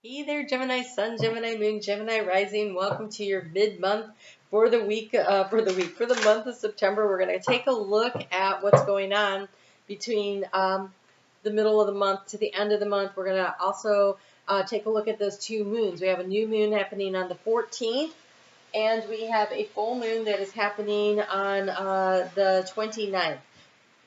Hey there, Gemini Sun, Gemini Moon, Gemini Rising. Welcome to your mid-month for the for the month of September. We're going to take a look at what's going on between the middle of the month to the end of the month. We're going to also take a look at those two moons. We have a new moon happening on the 14th, and we have a full moon that is happening on the 29th.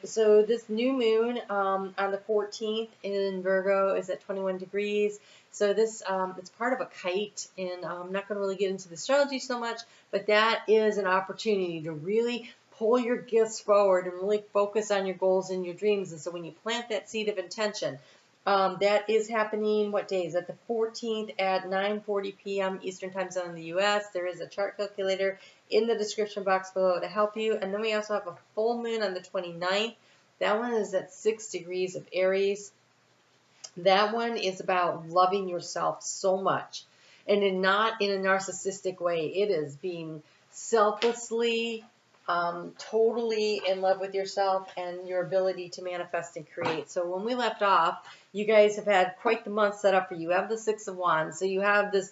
So this new moon on the 14th in Virgo is at 21 degrees. So this it's part of a kite, and I'm not going to really get into the astrology so much, but that is an opportunity to really pull your gifts forward and really focus on your goals and your dreams. And so when you plant that seed of intention, that is happening, what day is that? The 14th at 9:40 p.m. Eastern Time Zone in the U.S. There is a chart calculator in the description box below to help you. And then we also have a full moon on the 29th. That one is at 6 degrees of Aries. That one is about loving yourself so much, and not in a narcissistic way. It is being selflessly, totally in love with yourself and your ability to manifest and create. So when we left off, you guys have had quite the month set up for you. You have the Six of Wands, so you have this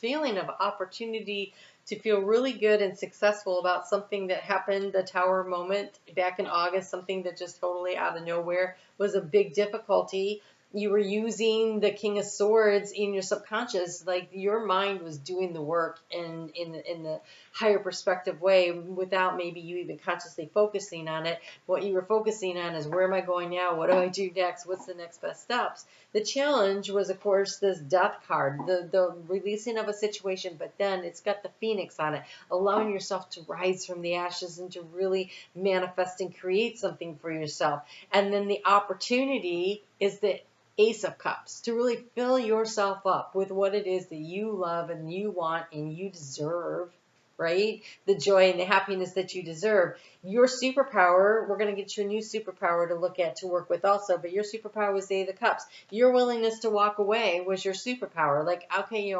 feeling of opportunity to feel really good and successful about something that happened, the Tower moment back in August, something that just totally out of nowhere was a big difficulty. You were using the King of Swords in your subconscious, like your mind was doing the work in the higher perspective way without maybe you even consciously focusing on it. What you were focusing on is, where am I going now? What do I do next? What's the next best steps? The challenge was, of course, this Death card, the releasing of a situation, but then it's got the Phoenix on it, allowing yourself to rise from the ashes and to really manifest and create something for yourself. And then the opportunity is the Ace of Cups, to really fill yourself up with what it is that you love and you want and you deserve, right? The joy and the happiness that you deserve. Your superpower, we're going to get you a new superpower to look at, to work with also, but your superpower was the Eight of Cups. Your willingness to walk away was your superpower. Like, okay,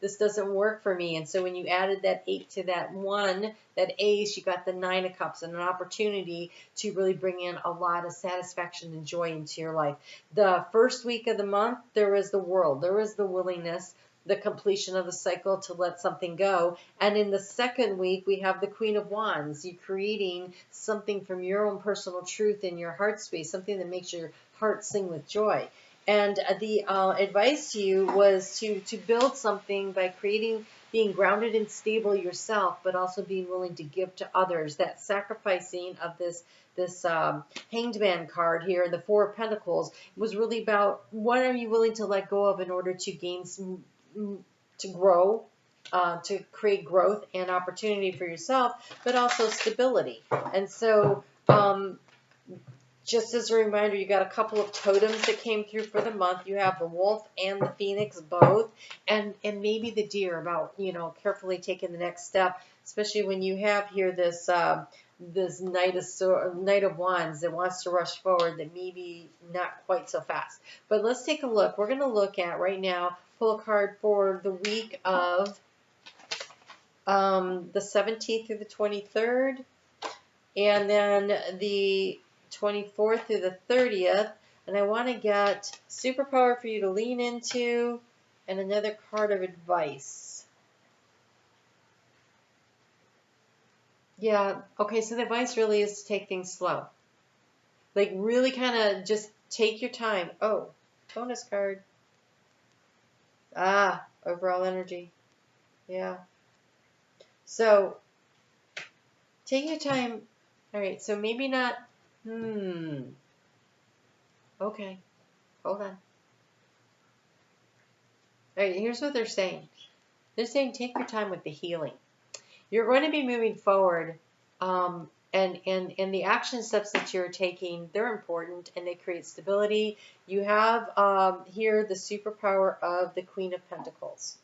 this doesn't work for me. And so when you added that 8 to that 1, that ace, you got the 9 of Cups and an opportunity to really bring in a lot of satisfaction and joy into your life. The first week of the month, there was the World. There was the willingness, the completion of the cycle to let something go. And in the second week, we have the Queen of Wands. You creating something from your own personal truth in your heart space, something that makes your heart sing with joy. And the advice to you was to build something by being grounded and stable yourself, but also being willing to give to others. That sacrificing of this Hanged Man card here, the Four of Pentacles, was really about, what are you willing to let go of in order to gain to grow, to create growth and opportunity for yourself, but also stability. And so just as a reminder, you got a couple of totems that came through for the month. You have the wolf and the phoenix both, and maybe the deer, about, carefully taking the next step, especially when you have here this Knight of Wands that wants to rush forward, that maybe not quite so fast. But let's take a look. We're going to look at right now, pull a card for the week of the 17th through the 23rd, and then the 24th through the 30th, and I want to get superpower for you to lean into and another card of advice. Yeah, okay, so the advice really is to take things slow. Like, really kind of just take your time. Oh, bonus card. Overall energy. Yeah. So, take your time. All right, so maybe not. Okay, hold on. All right, here's what they're saying. They're saying take your time with the healing. You're going to be moving forward, and the action steps that you're taking, they're important, and they create stability. You have here the superpower of the Queen of Pentacles.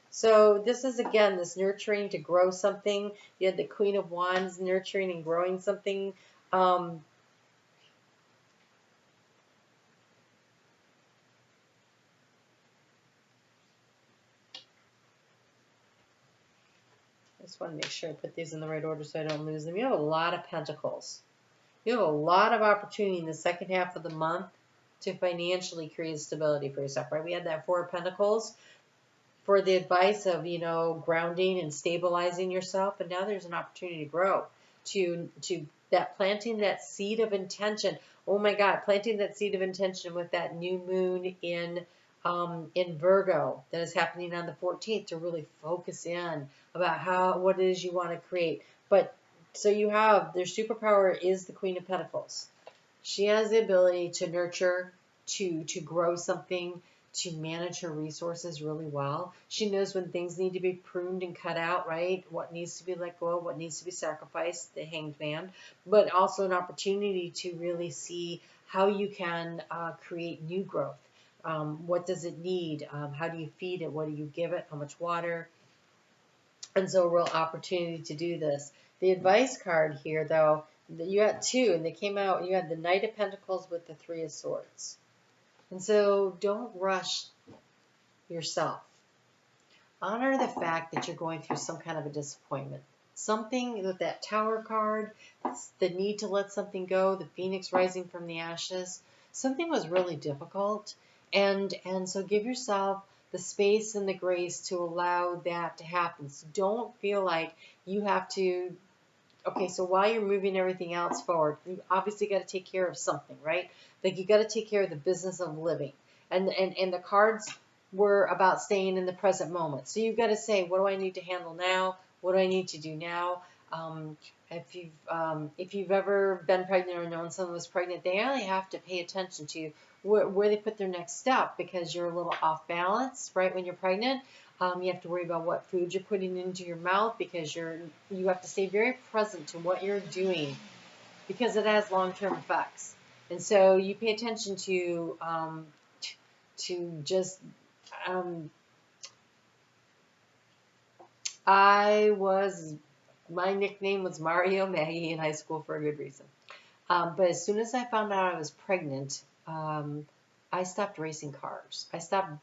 So this is, again, this nurturing to grow something. You had the Queen of Wands, nurturing and growing something. I just want to make sure I put these in the right order so I don't lose them. You have a lot of pentacles. You have a lot of opportunity in the second half of the month to financially create stability for yourself, right? We had that Four of Pentacles for the advice of, you know, grounding and stabilizing yourself. And now there's an opportunity to grow, to that planting that seed of intention. Oh my God, planting that seed of intention with that new moon in Virgo that is happening on the 14th to really focus in about what it is you want to create. But so you have, their superpower is the Queen of Pentacles. She has the ability to nurture, to grow something, to manage her resources really well. She knows when things need to be pruned and cut out, right? What needs to be let go, what needs to be sacrificed, the Hanged Man, but also an opportunity to really see how you can create new growth. What does it need? How do you feed it? What do you give it? How much water? And so a real opportunity to do this. The advice card here, though, you had two, and they came out, you had the Knight of Pentacles with the Three of Swords. And so don't rush yourself. Honor the fact that you're going through some kind of a disappointment. Something with that Tower card, the need to let something go, the Phoenix rising from the ashes. Something was really difficult. And so give yourself the space and the grace to allow that to happen. So don't feel like you have to, okay, so while you're moving everything else forward, you obviously got to take care of something, right? Like you got to take care of the business of living. And the cards were about staying in the present moment. So you've got to say, what do I need to handle now? What do I need to do now? If you've ever been pregnant or known someone was pregnant, they only have to pay attention to where they put their next step, because you're a little off balance, right? When you're pregnant, you have to worry about what food you're putting into your mouth, because you have to stay very present to what you're doing, because it has long-term effects. And so you pay attention to just my nickname was Mario Maggie in high school for a good reason. But as soon as I found out I was pregnant, I stopped racing cars. I stopped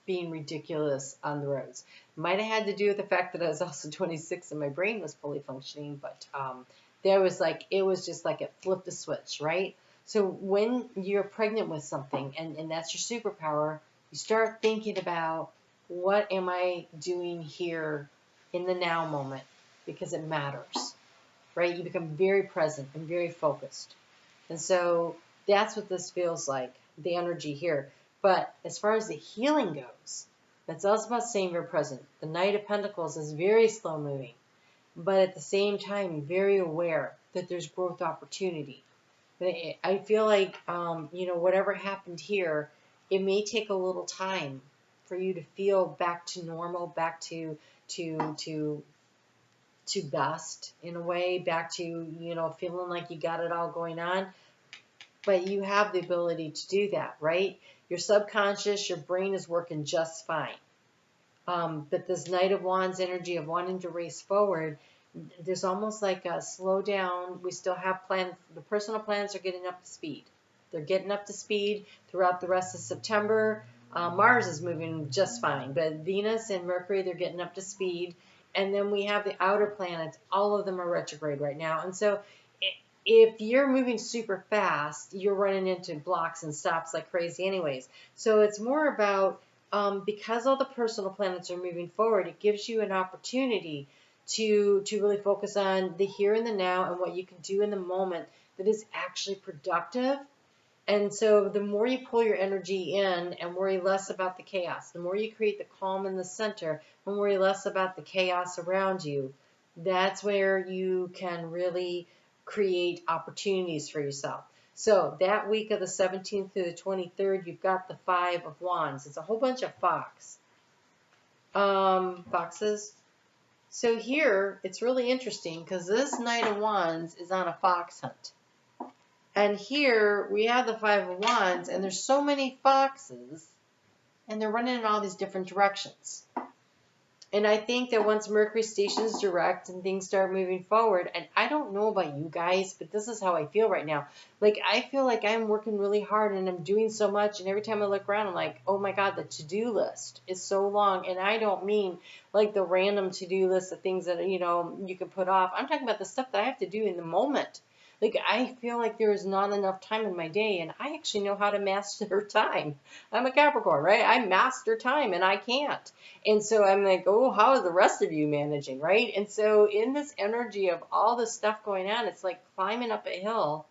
being ridiculous on the roads. Might have had to do with the fact that I was also 26 and my brain was fully functioning, but it was just like it flipped a switch, right? So when you're pregnant with something and that's your superpower, you start thinking about, what am I doing here in the now moment? Because it matters, right? You become very present and very focused. And so that's what this feels like, the energy here. But as far as the healing goes, that's also about staying very present. The Knight of Pentacles is very slow moving, but at the same time, very aware that there's growth opportunity. I feel like, whatever happened here, it may take a little time for you to feel back to normal, back to best in a way, back to, feeling like you got it all going on. But you have the ability to do that, right? Your subconscious, your brain is working just fine. But this Knight of Wands energy of wanting to race forward, there's almost like a slow down. We still have plans. The personal plans are getting up to speed. They're getting up to speed throughout the rest of September. Mars is moving just fine, but Venus and Mercury, they're getting up to speed. And then we have the outer planets. All of them are retrograde right now. And so if you're moving super fast, you're running into blocks and stops like crazy anyways. So it's more about, because all the personal planets are moving forward, it gives you an opportunity to really focus on the here and the now and what you can do in the moment that is actually productive. And so the more you pull your energy in and worry less about the chaos, the more you create the calm in the center and worry less about the chaos around you, that's where you can really create opportunities for yourself. So that week of the 17th through the 23rd, you've got the Five of Wands. It's a whole bunch of foxes. So here, it's really interesting because this Knight of Wands is on a fox hunt. And here we have the Five of Wands, and there's so many foxes, and they're running in all these different directions. And I think that once Mercury stations direct and things start moving forward, and I don't know about you guys, but this is how I feel right now. Like, I feel like I'm working really hard and I'm doing so much, and every time I look around, I'm like, oh my God, the to-do list is so long. And I don't mean like the random to-do list of things that, you can put off. I'm talking about the stuff that I have to do in the moment. Like, I feel like there is not enough time in my day, and I actually know how to master time. I'm a Capricorn, right? I master time, and I can't. And so I'm like, oh, how are the rest of you managing, right? And so in this energy of all this stuff going on, it's like climbing up a hill,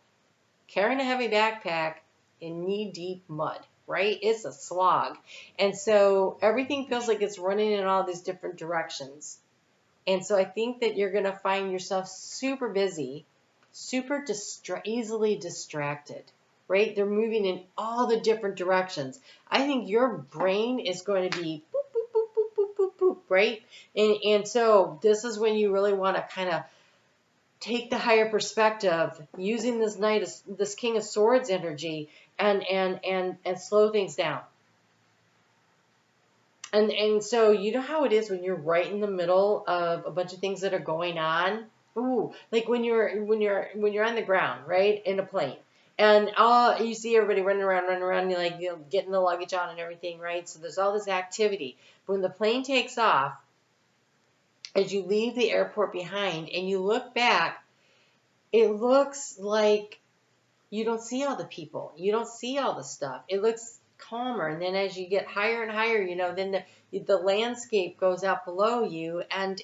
carrying a heavy backpack in knee-deep mud, right? It's a slog. And so everything feels like it's running in all these different directions. And so I think that you're going to find yourself super busy, super easily distracted, right? They're moving in all the different directions. I think your brain is going to be boop, boop, boop, boop, boop, boop, boop, right? And so this is when you really want to kind of take the higher perspective, using this King of Swords energy, and slow things down. And so you know how it is when you're right in the middle of a bunch of things that are going on. Ooh, like when you're on the ground, right, in a plane, and all you see everybody running around, and you're like, getting the luggage on and everything, right? So there's all this activity. But when the plane takes off, as you leave the airport behind and you look back, it looks like you don't see all the people. You don't see all the stuff. It looks calmer. And then as you get higher and higher, then the landscape goes out below you, and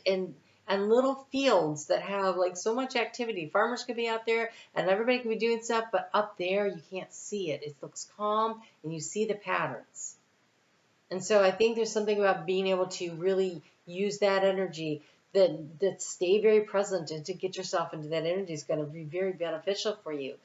little fields that have like so much activity. Farmers could be out there and everybody could be doing stuff, but up there you can't see it. It looks calm and you see the patterns. And so I think there's something about being able to really use that energy, that stay very present, and to get yourself into that energy is going to be very beneficial for you,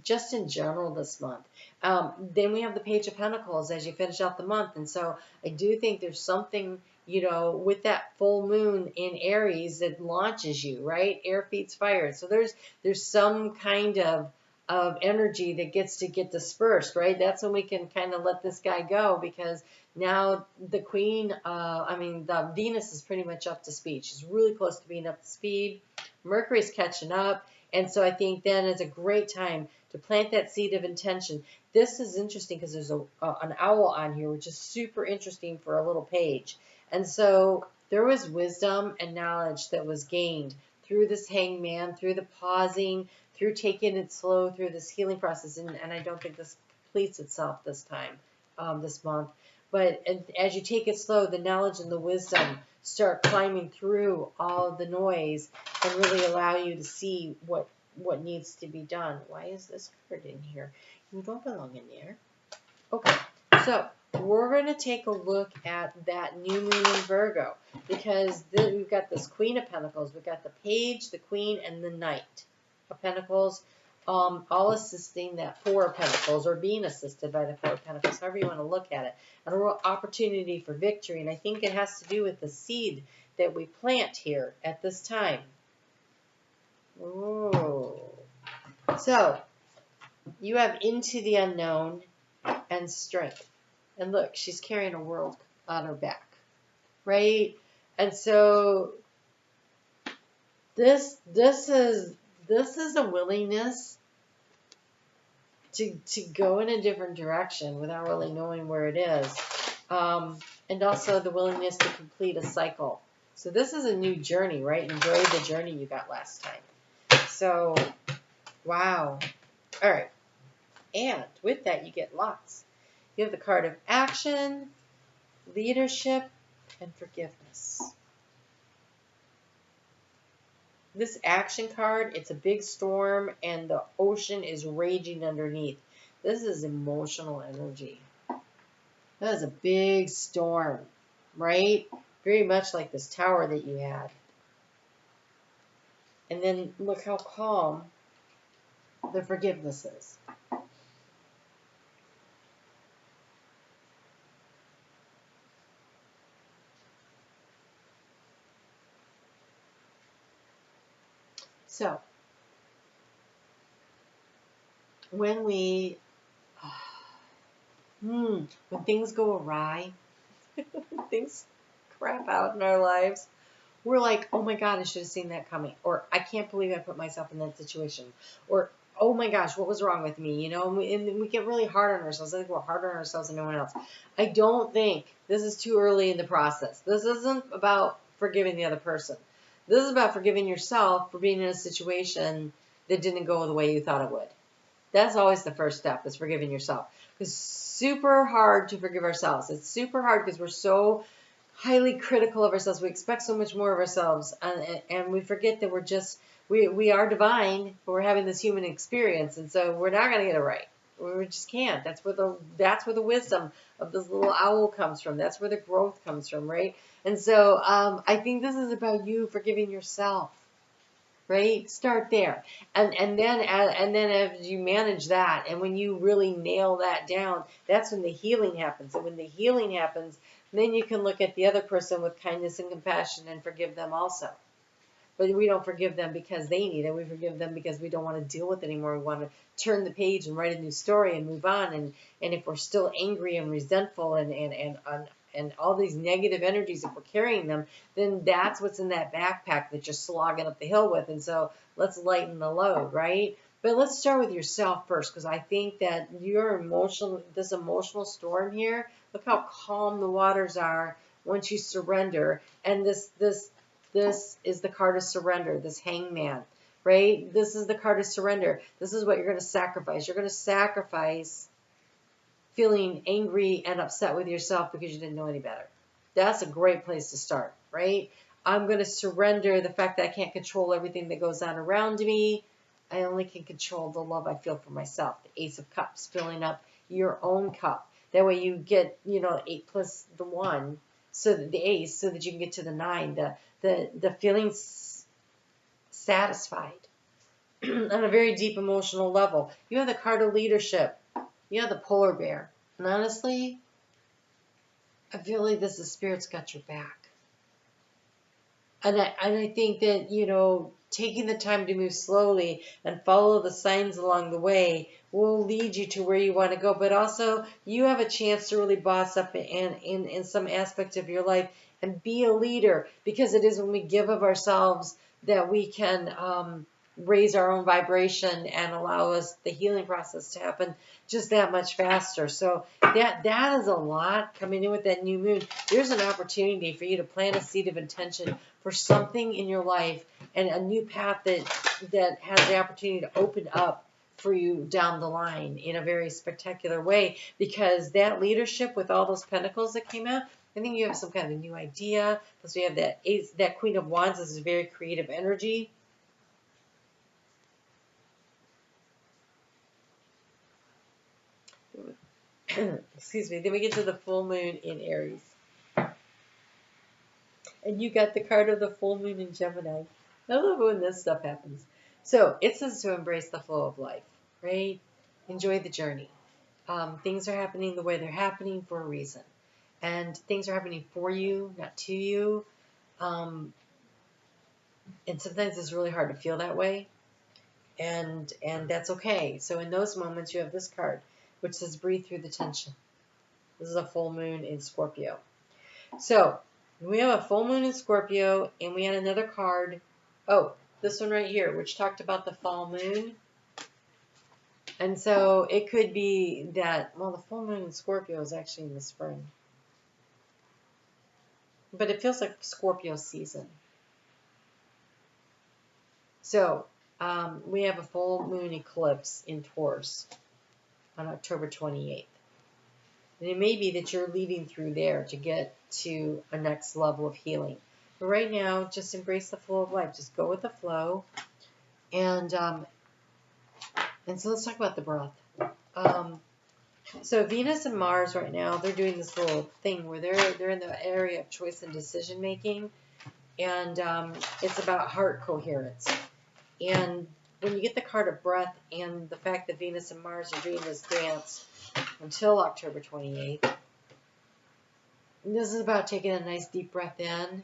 just in general this month. Then we have the Page of Pentacles as you finish out the month. And so I do think there's something, with that full moon in Aries that launches you, right? Air feeds fire. So there's some kind of energy that gets to get dispersed, right? That's when we can kind of let this guy go, because now the Queen, the Venus is pretty much up to speed. She's really close to being up to speed. Mercury's catching up. And so I think then is a great time to plant that seed of intention. This is interesting because there's an owl on here, which is super interesting for a little page. And so there was wisdom and knowledge that was gained through this hangman, through the pausing, through taking it slow, through this healing process. And I don't think this completes itself this time, this month. But as you take it slow, the knowledge and the wisdom start climbing through all the noise and really allow you to see what needs to be done. Why is this card in here? You don't belong in there. Okay, so we're going to take a look at that new moon in Virgo, because then we've got this Queen of Pentacles. We've got the Page, the Queen, and the Knight of Pentacles, all assisting that Four of Pentacles, or being assisted by the Four of Pentacles, however you want to look at it. And a real opportunity for victory. And I think it has to do with the seed that we plant here at this time. Ooh. So, you have Into the Unknown and Strength. And look, she's carrying a world on her back, right? And so, this is a willingness to go in a different direction without really knowing where it is. And also the willingness to complete a cycle. So this is a new journey, right? Enjoy the journey you got last time. So, wow. All right. And with that, you get lots. You have the card of action, leadership, and forgiveness. This action card, it's a big storm and the ocean is raging underneath. This is emotional energy. That is a big storm, right? Very much like this tower that you had. And then look how calm the forgiveness is. So, when when things go awry, things crap out in our lives, we're like, oh my God, I should have seen that coming. Or, I can't believe I put myself in that situation. Or, oh my gosh, what was wrong with me? And we get really hard on ourselves. I think we're harder on ourselves than no one else. I don't think this is too early in the process. This isn't about forgiving the other person. This is about forgiving yourself for being in a situation that didn't go the way you thought it would. That's always the first step, is forgiving yourself. Because super hard to forgive ourselves. It's super hard because we're so highly critical of ourselves. We expect so much more of ourselves, and we forget that we are divine, but we're having this human experience, and so we're not going to get it right. We just can't. That's where the wisdom of this little owl comes from. That's where the growth comes from, right? And so I think this is about you forgiving yourself. Right? Start there. And then as you manage that, and when you really nail that down, that's when the healing happens. And when the healing happens, then you can look at the other person with kindness and compassion and forgive them also. But we don't forgive them because they need it. We forgive them because we don't want to deal with it anymore. We want to turn the page and write a new story and move on. And if we're still angry and resentful and all these negative energies, if we're carrying them, then that's what's in that backpack that you're slogging up the hill with. And so let's lighten the load, right? But let's start with yourself first, because I think that this emotional storm here, look how calm the waters are once you surrender. And this is the card of surrender, this hangman, right? This is the card of surrender. This is what you're going to sacrifice. You're going to sacrifice feeling angry and upset with yourself because you didn't know any better. That's a great place to start, right? I'm going to surrender the fact that I can't control everything that goes on around me. I only can control the love I feel for myself. The Ace of Cups, filling up your own cup. That way you get, 8 plus the 1, so that the Ace, so that you can get to the 9. The feeling satisfied on a very deep emotional level. You have the card of leadership. You have the polar bear. And honestly, I feel like this is Spirit's got your back. And I think that, taking the time to move slowly and follow the signs along the way will lead you to where you want to go. But also, you have a chance to really boss up in some aspect of your life and be a leader, because it is when we give of ourselves that we can raise our own vibration and allow us the healing process to happen just that much faster. So that is a lot coming in with that new moon. There's an opportunity for you to plant a seed of intention for something in your life and a new path that has the opportunity to open up for you down the line in a very spectacular way, because that leadership with all those pentacles that came out, I think you have some kind of a new idea. Plus we have that Queen of Wands. This is very creative energy. Excuse me. Then we get to the full moon in Aries. And you got the card of the full moon in Gemini. I love when this stuff happens. So it says to embrace the flow of life, right? Enjoy the journey. Things are happening the way they're happening for a reason. And things are happening for you, not to you. And sometimes it's really hard to feel that way. And that's okay. So in those moments, you have this card, which says breathe through the tension. This is a full moon in Scorpio. So we have a full moon in Scorpio, and we had another card. Oh, this one right here, which talked about the full moon. And so it could be that, well, the full moon in Scorpio is actually in the spring. But it feels like Scorpio season. So we have a full moon eclipse in Taurus on October 28th. And it may be that you're leading through there to get to a next level of healing. But right now, just embrace the flow of life. Just go with the flow. And so let's talk about the breath. So Venus and Mars right now, they're doing this little thing where they're in the area of choice and decision making. And it's about heart coherence. And when you get the card of breath and the fact that Venus and Mars are doing this dance until October 28th, this is about taking a nice deep breath in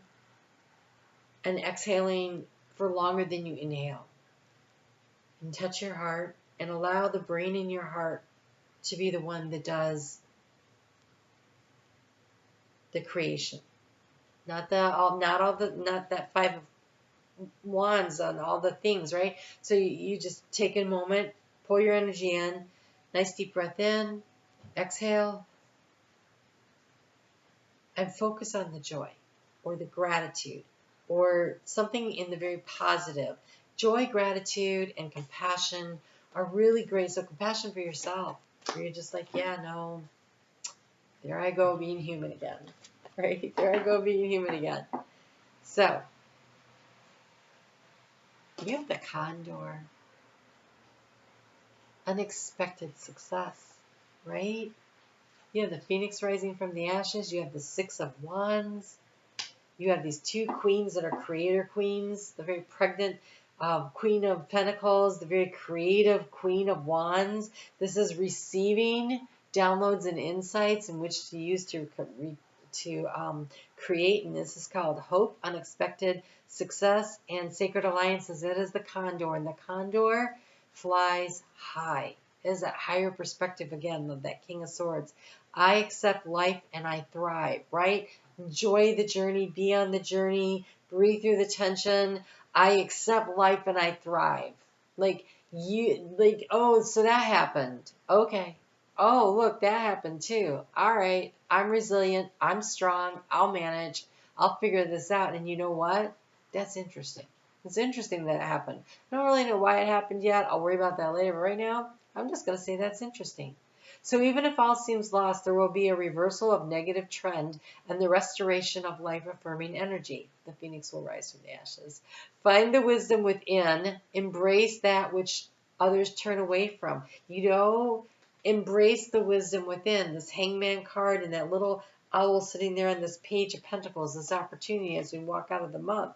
and exhaling for longer than you inhale. And touch your heart and allow the brain in your heart to be the one that does the creation. Not that 5 of Wands on all the things, right? So you just take a moment, pull your energy in, nice deep breath in, exhale, and focus on the joy or the gratitude or something in the very positive Joy, gratitude, and compassion are really great. So compassion for yourself, where you're just like, yeah, no, there I go being human again, right? There I go being human again. So you have the Condor, unexpected success, right? You have the Phoenix rising from the ashes. You have the Six of Wands. You have these two queens that are creator queens, the very pregnant Queen of Pentacles, the very creative Queen of Wands. This is receiving downloads and insights in which to use to create, and this is called Hope, Unexpected Success, and Sacred Alliances. It is the Condor, and the Condor flies high. It is that higher perspective again of that King of Swords. I accept life and I thrive, right? Enjoy the journey, be on the journey, breathe through the tension. I accept life and I thrive. Oh, so that happened. Okay. Oh, look, that happened too. All right. I'm resilient. I'm strong. I'll manage. I'll figure this out. And you know what? That's interesting. It's interesting that it happened. I don't really know why it happened yet. I'll worry about that later. But right now, I'm just going to say that's interesting. So even if all seems lost, there will be a reversal of negative trend and the restoration of life-affirming energy. The phoenix will rise from the ashes. Find the wisdom within. Embrace that which others turn away from. Embrace the wisdom within. This Hangman card and that little owl sitting there on this page of pentacles, this opportunity as we walk out of the month.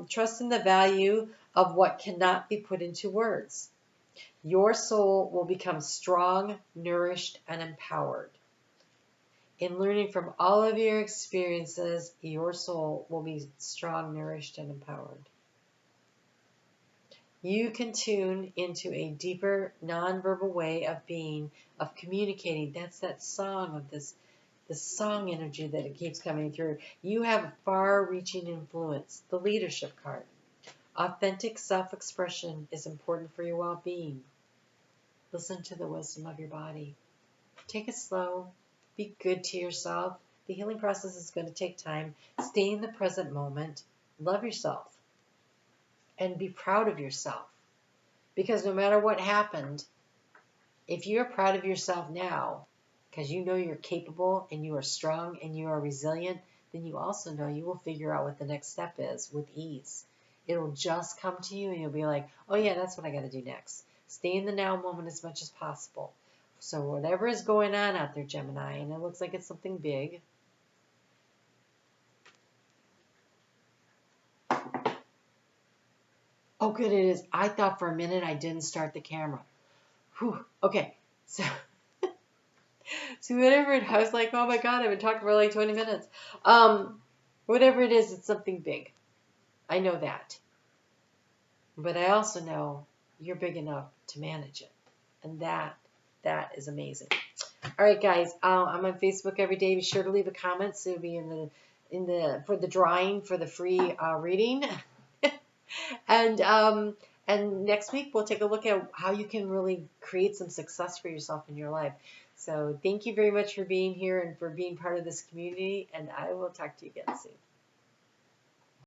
Trust in the value of what cannot be put into words. Your soul will become strong, nourished, and empowered. In learning from all of your experiences, your soul will be strong, nourished, and empowered. You can tune into a deeper, nonverbal way of being, of communicating. That's that song of the song energy that it keeps coming through. You have a far-reaching influence. The leadership card. Authentic self-expression is important for your well-being. Listen to the wisdom of your body. Take it slow. Be good to yourself. The healing process is going to take time. Stay in the present moment. Love yourself. And be proud of yourself. Because no matter what happened, if you're proud of yourself now, because you know you're capable and you are strong and you are resilient, then you also know you will figure out what the next step is with ease. It'll just come to you and you'll be like, oh yeah, that's what I got to do next. Stay in the now moment as much as possible. So whatever is going on out there, Gemini, and it looks like it's something big. Oh, good, it is. I thought for a minute I didn't start the camera. Whew. Okay, so whatever it, I was like, oh my God, I've been talking for like 20 minutes. Whatever it is, it's something big. I know that. But I also know you're big enough to manage it. And that is amazing. All right, guys. I'm on Facebook every day. Be sure to leave a comment. So it'll be for the drawing for the free reading. And next week we'll take a look at how you can really create some success for yourself in your life. So thank you very much for being here and for being part of this community. And I will talk to you again soon.